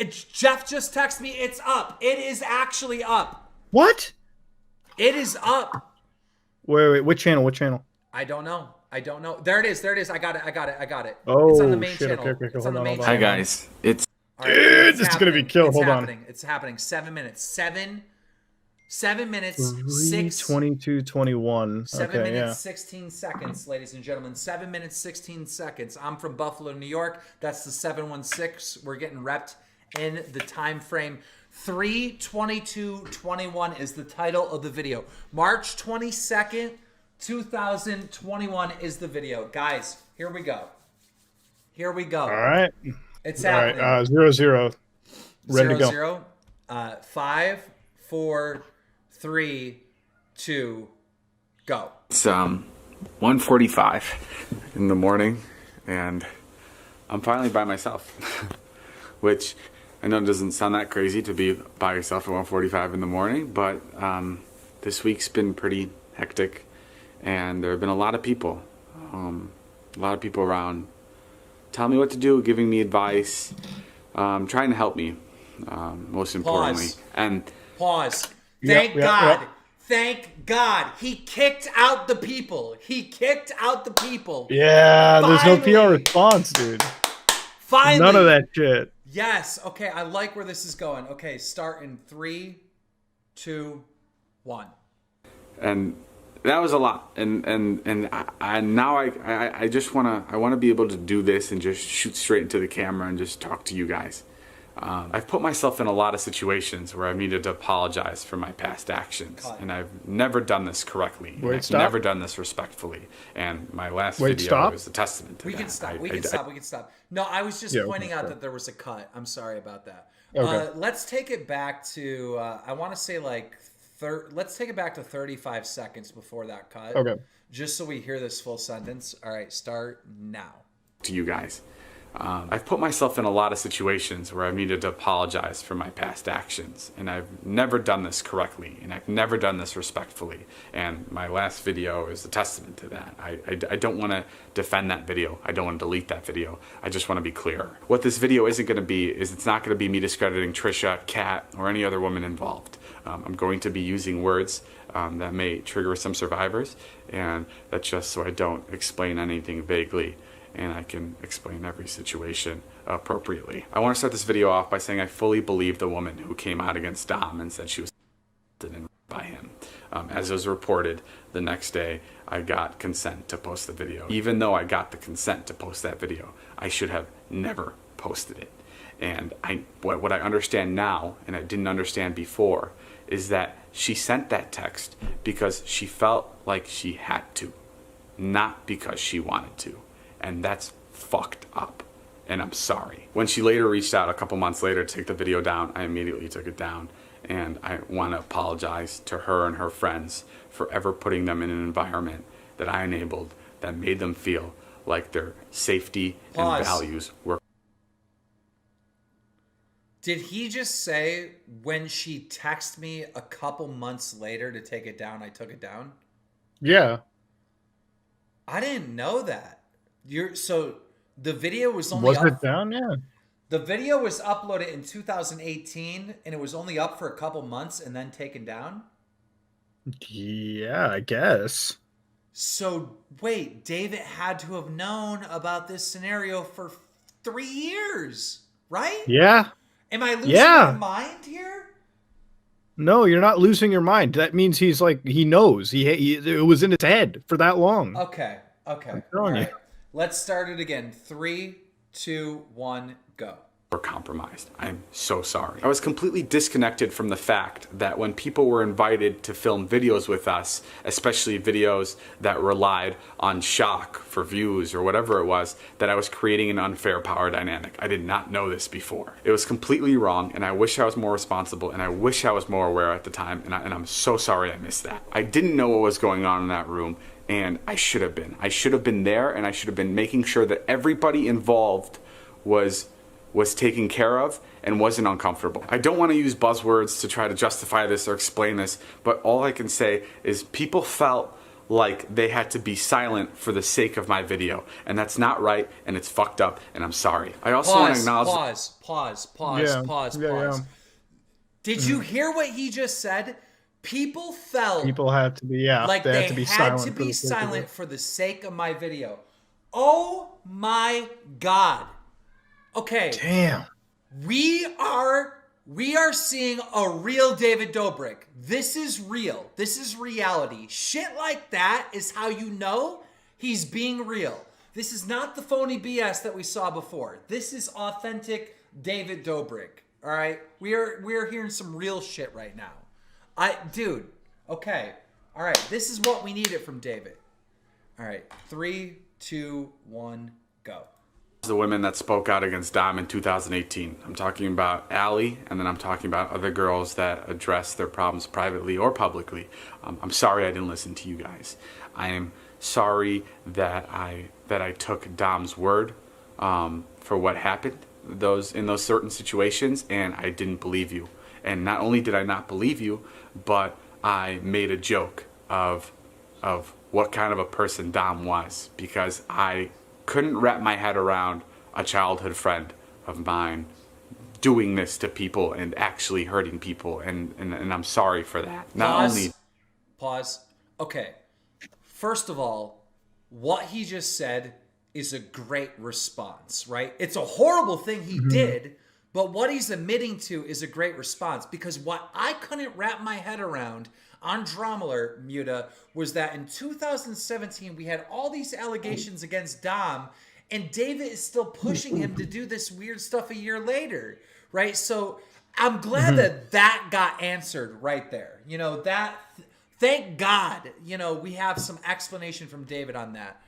Jeff just texted me. It's up. It is actually up. What? It is up. Wait. What channel? What channel? I don't know. There it is. I got it. Oh, it's on the main shit. channel. Okay. It's on the main channel. Hi, guys. It's... All right, Dude, this is going to be killed. Hold on. It's happening. 7 minutes. 7 minutes. 22:21. 7 minutes, 16 seconds, ladies and gentlemen. 7 minutes, 16 seconds. I'm from Buffalo, New York. That's the 716. We're getting repped in the time frame. 3/22/21 is the title of the video. March 22nd, 2021 is the video. Guys, here we go. All right. It's happening. All right. 0-0. Ready to go. 0-0. 5, 4, 3, 2, go. It's 1:45 in the morning, and I'm finally by myself, which I know doesn't sound that crazy to be by yourself at 1:45 in the morning, but this week's been pretty hectic, and there have been a lot of people around telling me what to do, giving me advice, trying to help me, most importantly. Pause. Thank God. Thank God. He kicked out the people. Yeah, Finally. there's no PR response, dude. Finally. None of that shit. Yes. Okay, I like where this is going. Okay, start in 3, 2, 1. And that was a lot, and now I just want to be able to do this and just shoot straight into the camera and just talk to you guys. I've put myself in a lot of situations where I've needed to apologize for my past actions, and I've never done this correctly. I've never done this respectfully, and my last video is a testament to that. We can stop. No, I was just pointing out that there was a cut. I'm sorry about that. Okay. Let's take it back to I want to say like let's take it back to 35 seconds before that cut. Okay. Just so we hear this full sentence. All right, start now. To you guys. I've put myself in a lot of situations where I've needed to apologize for my past actions, and I've never done this correctly, and I've never done this respectfully, and my last video is a testament to that. I don't want to defend that video. I don't want to delete that video. I just want to be clear. What this video isn't going to be is it's not going to be me discrediting Trisha, Kat, or any other woman involved. I'm going to be using words that may trigger some survivors, and that's just so I don't explain anything vaguely, and I can explain every situation appropriately. I want to start this video off by saying I fully believe the woman who came out against Dom and said she was by him. As was reported, the next day I got consent to post the video. Even though I got the consent to post that video, I should have never posted it. And what I understand now, and I didn't understand before, is that she sent that text because she felt like she had to, not because she wanted to. And that's fucked up, and I'm sorry. When she later reached out a couple months later to take the video down, I immediately took it down, and I want to apologize to her and her friends for ever putting them in an environment that I enabled that made them feel like their safety and values were. Did he just say when she texted me a couple months later to take it down, I took it down? Yeah. I didn't know that. So the video was only up. Was it down? Yeah. The video was uploaded in 2018, and it was only up for a couple months and then taken down? Yeah, I guess. So, wait, David had to have known about this scenario for 3 years, right? Yeah. Am I losing my mind here? No, you're not losing your mind. That means he's like, he knows. It was in his head for that long. Okay. I'm telling you. Let's start it again. 3, 2, 1, go. Were compromised. I'm so sorry. I was completely disconnected from the fact that when people were invited to film videos with us, especially videos that relied on shock for views or whatever it was, that I was creating an unfair power dynamic. I did not know this before. It was completely wrong, and I wish I was more responsible, and I wish I was more aware at the time, and I'm so sorry I missed that. I didn't know what was going on in that room, and I should have been. I should have been there, and I should have been making sure that everybody involved was taken care of and wasn't uncomfortable. I don't want to use buzzwords to try to justify this or explain this, but all I can say is people felt like they had to be silent for the sake of my video. And that's not right, and it's fucked up, and I'm sorry. I also want to acknowledge... Pause. Did you hear what he just said? People felt people had to be like they had to be silent for the sake of my video. Oh my God. Okay. Damn. We are seeing a real David Dobrik. This is real. This is reality. Shit like that is how you know he's being real. This is not the phony BS that we saw before. This is authentic David Dobrik. All right? We are hearing some real shit right now. Dude, okay. All right, this is what we needed from David. All right, 3, 2, 1, go. The women that spoke out against Dom in 2018. I'm talking about Allie, and then I'm talking about other girls that address their problems privately or publicly. I'm sorry I didn't listen to you guys. I am sorry that I took Dom's word for what happened in those certain situations, and I didn't believe you. And not only did I not believe you, but I made a joke of what kind of a person Dom was, because I couldn't wrap my head around a childhood friend of mine doing this to people and actually hurting people, and I'm sorry for that. Pause. Okay. First of all, what he just said is a great response, right? It's a horrible thing he did, but what he's admitting to is a great response, because what I couldn't wrap my head around on Dromeler, Muta, was that in 2017 we had all these allegations against Dom, and David is still pushing him to do this weird stuff a year later, right? So I'm glad that got answered right there. You know, thank God, you know, we have some explanation from David on that.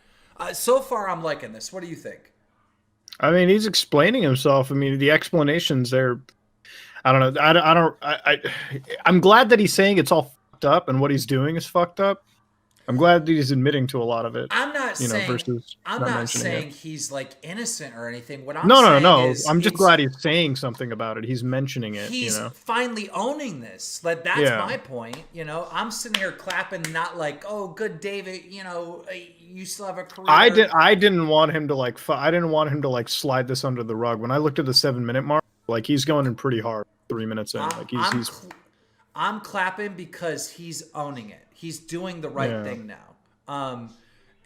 So far, I'm liking this. What do you think? I mean, he's explaining himself. I mean, the explanations there, I don't know. I'm glad that he's saying it's all fucked up and what he's doing is fucked up. I'm glad that he's admitting to a lot of it. I'm not saying he's like innocent or anything. What I'm saying is I'm just glad he's saying something about it. He's mentioning it. He's finally owning this. Like, that's my point. You know, I'm sitting here clapping, not like, oh, good David. You know, you still have a career. I didn't want him to like slide this under the rug. When I looked at the 7-minute mark, like, he's going in pretty hard. 3 minutes in, like I'm clapping because he's owning it. He's doing the right thing now.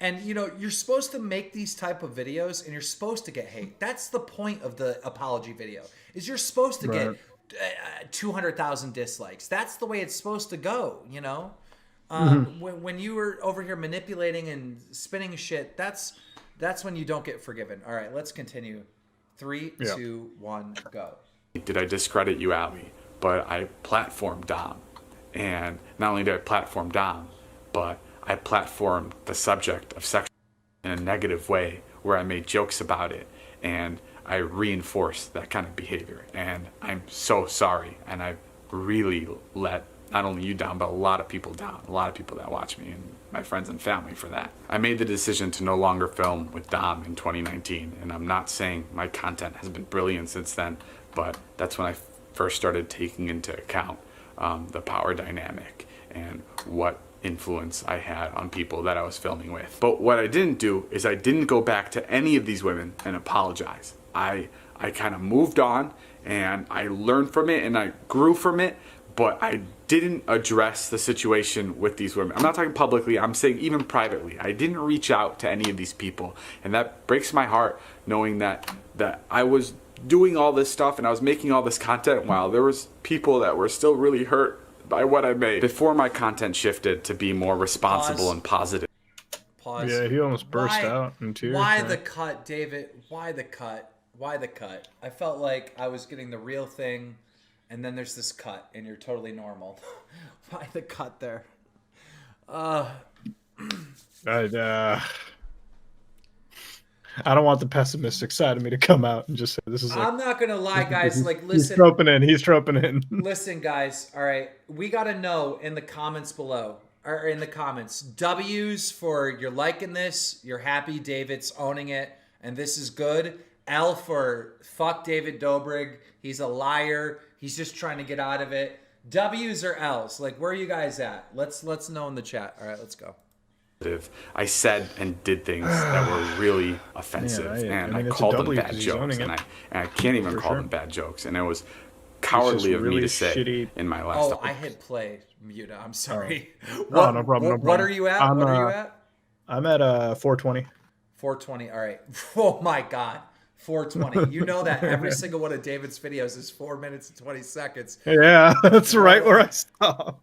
And, you know, you're supposed to make these type of videos and you're supposed to get hate. That's the point of the apology video, is you're supposed to get 200,000 dislikes. That's the way it's supposed to go, you know? When you were over here manipulating and spinning shit, that's when you don't get forgiven. All right, let's continue. 3, 2, 1, go. Did I discredit you, Allie? But I platformed Dom. And not only did I platform Dom, but I platformed the subject of sex in a negative way, where I made jokes about it, and I reinforced that kind of behavior. And I'm so sorry, and I really let not only you down, but a lot of people down, a lot of people that watch me and my friends and family for that. I made the decision to no longer film with Dom in 2019, and I'm not saying my content has been brilliant since then, but that's when I first started taking into account the power dynamic and what influence I had on people that I was filming with. But what I didn't do is I didn't go back to any of these women and apologize. I kind of moved on, and I learned from it, and I grew from it, but I didn't address the situation with these women. I'm not talking publicly, I'm saying even privately. I didn't reach out to any of these people, and that breaks my heart, knowing that I was doing all this stuff and I was making all this content while there was people that were still really hurt by what I made. Before my content shifted to be more responsible and positive. Pause. Yeah, he almost burst out in tears. Why the cut, David? Why the cut? Why the cut? I felt like I was getting the real thing, and then there's this cut, and you're totally normal. Why the cut there? I don't want the pessimistic side of me to come out and just say this is like, I'm not gonna lie, guys. Like, listen. He's troping in. Listen, guys. All right, we gotta know in the comments below, or in the comments, W's for you're liking this, you're happy David's owning it, and this is good. L for fuck David Dobrik. He's a liar. He's just trying to get out of it. W's or L's? Like, where are you guys at? Let's know in the chat. All right, let's go. I said and did things that were really offensive, and I called them bad jokes, and I can't even call them bad jokes, and it was cowardly of me to say in my last. Oh, I hit play, Muta. I'm sorry. No problem. What are you at? What are you at? I'm at 420. 420. All right. Oh my God. 420. You know that every single one of David's videos is 4 minutes and 20 seconds. Yeah, that's right where I stopped.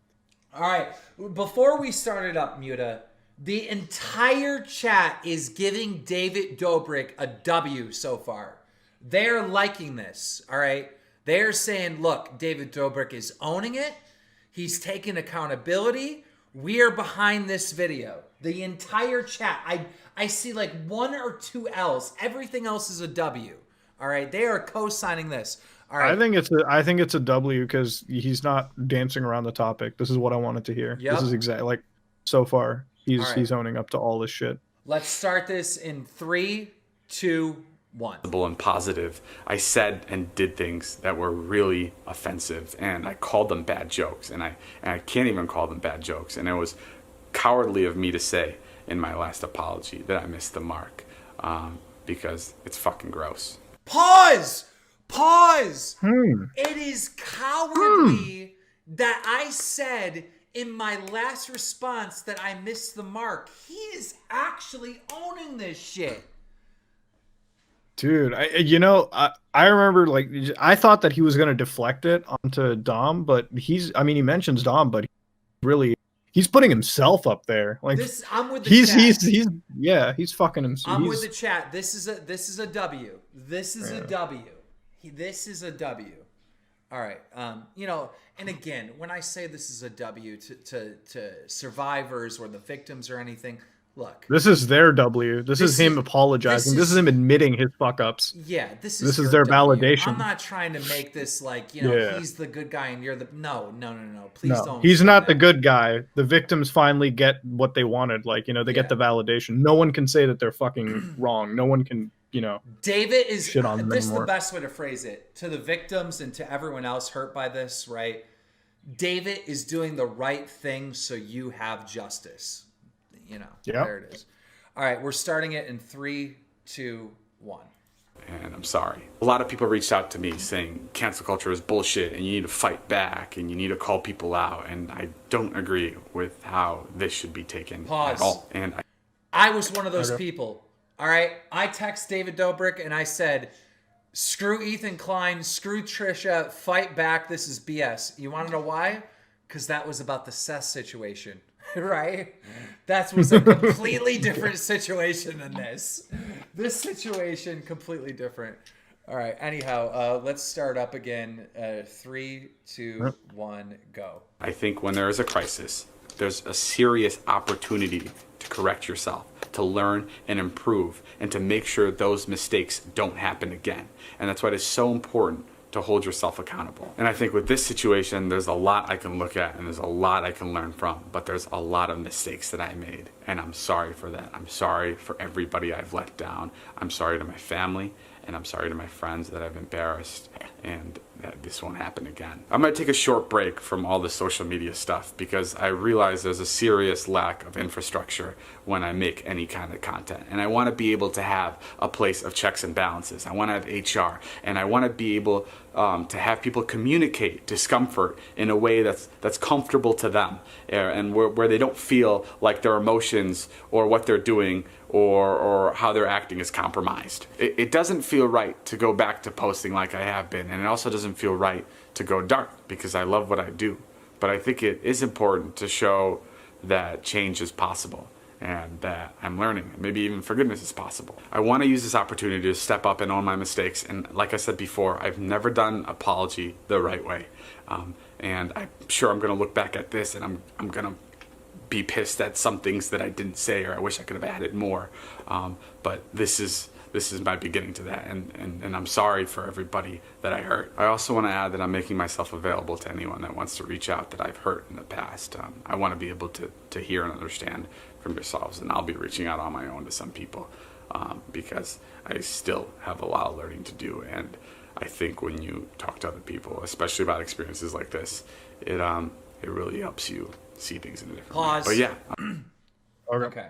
All right. Before we started up, Muta, the entire chat is giving David Dobrik a W so far. They're liking this. All right. They're saying, look, David Dobrik is owning it. He's taking accountability. We are behind this video. The entire chat. I see like 1 or 2 L's. Everything else is a W. All right. They are co-signing this. All right. I think it's a W because he's not dancing around the topic. This is what I wanted to hear. Yep. This is exactly like so far he's owning up to all this shit. Let's start this in 3, 2, 1. And positive. I said and did things that were really offensive, and I called them bad jokes, and I can't even call them bad jokes, and it was cowardly of me to say in my last apology that I missed the mark, because it's fucking gross. Pause. It is cowardly that I said in my last response that I missed the mark. He is actually owning this shit. Dude, I remember like I thought that he was gonna deflect it onto Dom, but he mentions Dom, but he's putting himself up there. Like I'm with the chat. He's fucking himself. I'm with the chat. This is a W. This is a W. This is a W. All right. And again, when I say this is a W to survivors or the victims or anything, look. This is their W. This is him apologizing. This is him admitting his fuck ups. Yeah, this is their W. validation. I'm not trying to make this like, he's the good guy and you're the no. Please don't. He's not the good guy. The victims finally get what they wanted. Like, they get the validation. No one can say that they're fucking wrong. No one can, David is shit on them this anymore. Is the best way to phrase it. To the victims and to everyone else hurt by this, right? David is doing the right thing so you have justice. There it is. All right, we're starting it in 3, 2, 1. And I'm sorry. A lot of people reached out to me saying cancel culture is bullshit and you need to fight back and you need to call people out. And I don't agree with how this should be taken at all. And I was one of those people. All right, I text David Dobrik and I said, screw Ethan Klein, screw Trisha, fight back. This is BS. You want to know why? Because that was about the Seth situation. Right? That was a completely different situation than this. This situation, completely different. All right. Anyhow, let's start up again. 3, 2, 1, go. I think when there is a crisis, there's a serious opportunity to correct yourself, to learn and improve, and to make sure those mistakes don't happen again. And that's why it is so important to hold yourself accountable. And I think with this situation, there's a lot I can look at and there's a lot I can learn from, but there's a lot of mistakes that I made. And I'm sorry for that. I'm sorry for everybody I've let down. I'm sorry to my family, and I'm sorry to my friends that I've embarrassed, and that this won't happen again. I'm gonna take a short break from all the social media stuff because I realize there's a serious lack of infrastructure when I make any kind of content. And I wanna be able to have a place of checks and balances. I wanna have HR, and I wanna be able to have people communicate discomfort in a way that's comfortable to them, and where they don't feel like their emotions or what they're doing or how they're acting is compromised. It doesn't feel right to go back to posting like I have been, and it also doesn't feel right to go dark because I love what I do. But I think it is important to show that change is possible and that I'm learning, and maybe even forgiveness is possible. I want to use this opportunity to step up and own my mistakes, and like I said before, I've never done apology the right way. And I'm sure I'm going to look back at this and I'm going to be pissed at some things that I didn't say or I wish I could have added more. But this is my beginning to that, and I'm sorry for everybody that I hurt. I also want to add that I'm making myself available to anyone that wants to reach out that I've hurt in the past. I want to be able to hear and understand from yourselves, and I'll be reaching out on my own to some people because I still have a lot of learning to do. And I think when you talk to other people, especially about experiences like this, it really helps you see things in a different way. Pause. But yeah. Okay. Okay.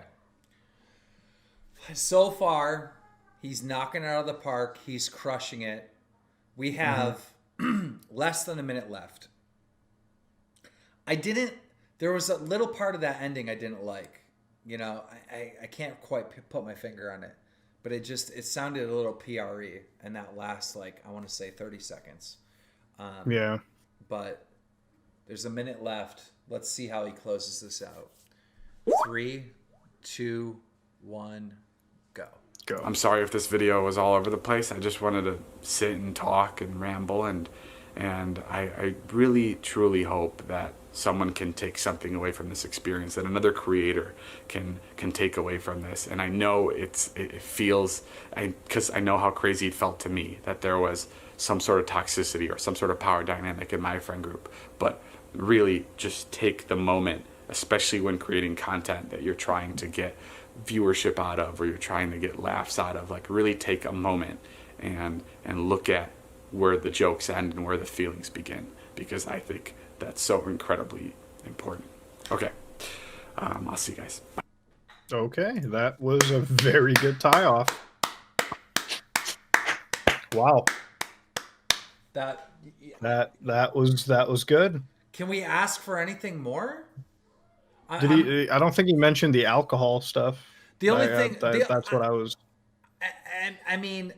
So far, he's knocking it out of the park. He's crushing it. We have less than a minute left. There was a little part of that ending I didn't like. You know, I can't quite put my finger on it. But it sounded a little PRE in that last, like, I want to say 30 seconds. Yeah. But there's a minute left. Let's see how he closes this out. 3, 2, 1, go. I'm sorry if this video was all over the place. I just wanted to sit and talk and ramble, and I really truly hope that someone can take something away from this experience, that another creator can take away from this. And I know it feels, because I know how crazy it felt to me, that there was some sort of toxicity or some sort of power dynamic in my friend group. But really just take the moment, especially when creating content that you're trying to get viewership out of, or you're trying to get laughs out of, like really take a moment and look at where the jokes end and where the feelings begin, because I think that's so incredibly important. Okay. I'll see you guys. Okay, that was a very good tie-off. Wow. That was good. Can we ask for anything more? I don't think he mentioned the alcohol stuff. The only thing that's what I was. I mean,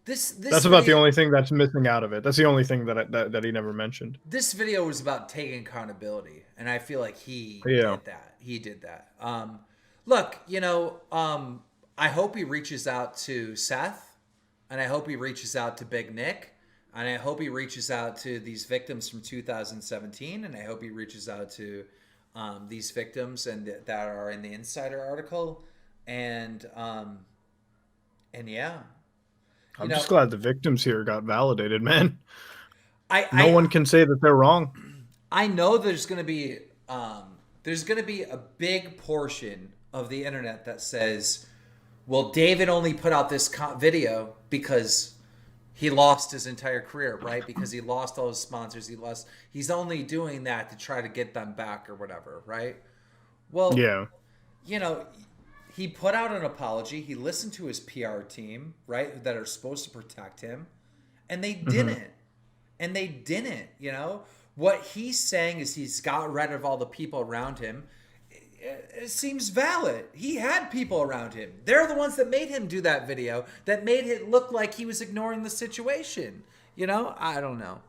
this that's about the only thing that's missing out of it. That's the only thing that he never mentioned. This video was about taking accountability, and I feel like he did that. Look, you know, I hope he reaches out to Seth, and I hope he reaches out to Big Nick, and I hope he reaches out to these victims from 2017, and I hope he reaches out to these victims that are in the Insider article, and yeah. I'm just glad the victims here got validated, man. No one can say that they're wrong. I know there's going to be a big portion of the internet that says, well, David only put out this video because he lost his entire career, right? Because he lost all his sponsors. He's only doing that to try to get them back or whatever, right? Well, yeah. You know, he put out an apology. He listened to his PR team, right, that are supposed to protect him, and they didn't. And they didn't, you know? What he's saying is he's got rid of all the people around him. It seems valid. He had people around him. They're the ones that made him do that video, that made it look like he was ignoring the situation. You know? I don't know.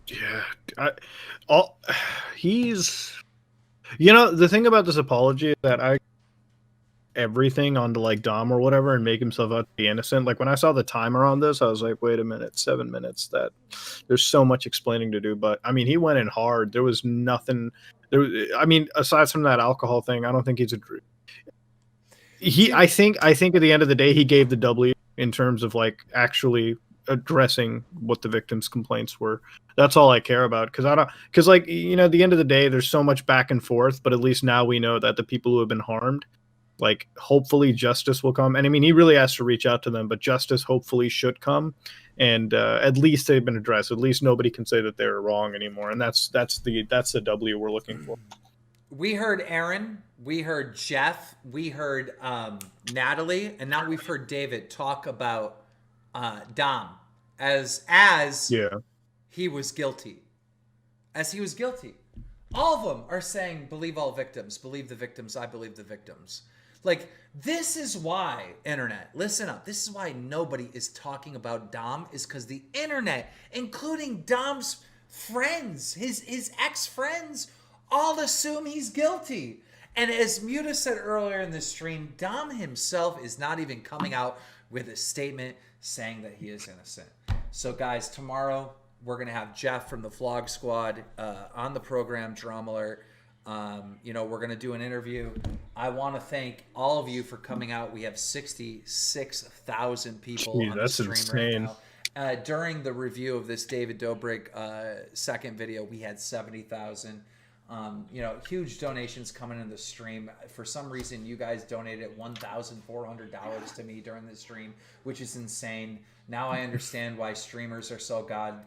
Yeah. You know, the thing about this apology is that everything onto like Dom or whatever and make himself out to be innocent. Like when I saw the timer on this, I was like, wait a minute, 7 minutes. There's so much explaining to do. But I mean, he went in hard. There was nothing. Aside from that alcohol thing, I don't think I think at the end of the day, he gave the W in terms of like actually addressing what the victims' complaints were. That's all I care about, because like, you know, at the end of the day, there's so much back and forth, but at least now we know that the people who have been harmed, like, hopefully justice will come. And I mean, he really has to reach out to them, but justice hopefully should come, and at least they've been addressed. At least nobody can say that they're wrong anymore, and that's the W we're looking for. We heard Aaron, we heard Jeff, we heard Natalie, and now we've heard David talk about Dom as he was guilty. As he was guilty. All of them are saying, believe all victims, believe the victims, I believe the victims. Like, this is why, internet, listen up. This is why nobody is talking about Dom, is because the internet, including Dom's friends, his ex-friends, all assume he's guilty. And as Muta said earlier in the stream, Dom himself is not even coming out with a statement saying that he is innocent. So guys, tomorrow we're going to have Jeff from the Vlog Squad on the program, Drama Alert. You know, we're going to do an interview. I want to thank all of you for coming out. We have 66,000 people on the stream insane. Right now. During the review of this David Dobrik second video, we had 70,000. You know, huge donations coming in the stream. For some reason, you guys donated $1,400 to me during the stream, which is insane. Now I understand why streamers are so god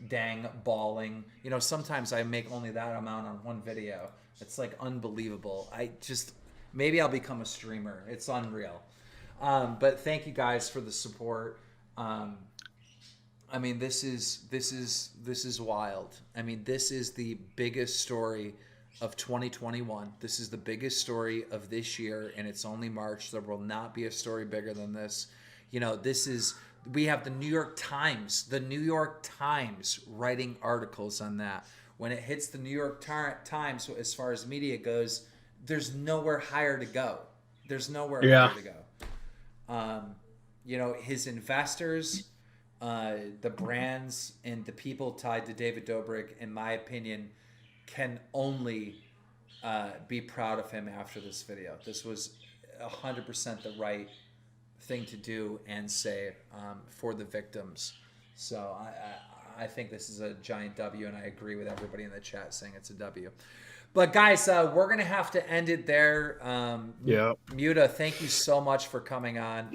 dang balling. You know, sometimes I make only that amount on one video. It's like unbelievable. Maybe I'll become a streamer. It's unreal. But thank you guys for the support. I mean, this is wild. I mean, this is the biggest story of 2021. This is the biggest story of this year, and it's only March. There will not be a story bigger than this. You know, we have the New York Times writing articles on that. When it hits the New York Times, as far as media goes, there's nowhere higher to go. There's nowhere higher to go. You know, his investors, the brands, and the people tied to David Dobrik, in my opinion, can only be proud of him after this video. This was 100% the right thing to do and say for the victims. So I think this is a giant W, and I agree with everybody in the chat saying it's a W. But guys, we're gonna have to end it there. Muta, thank you so much for coming on.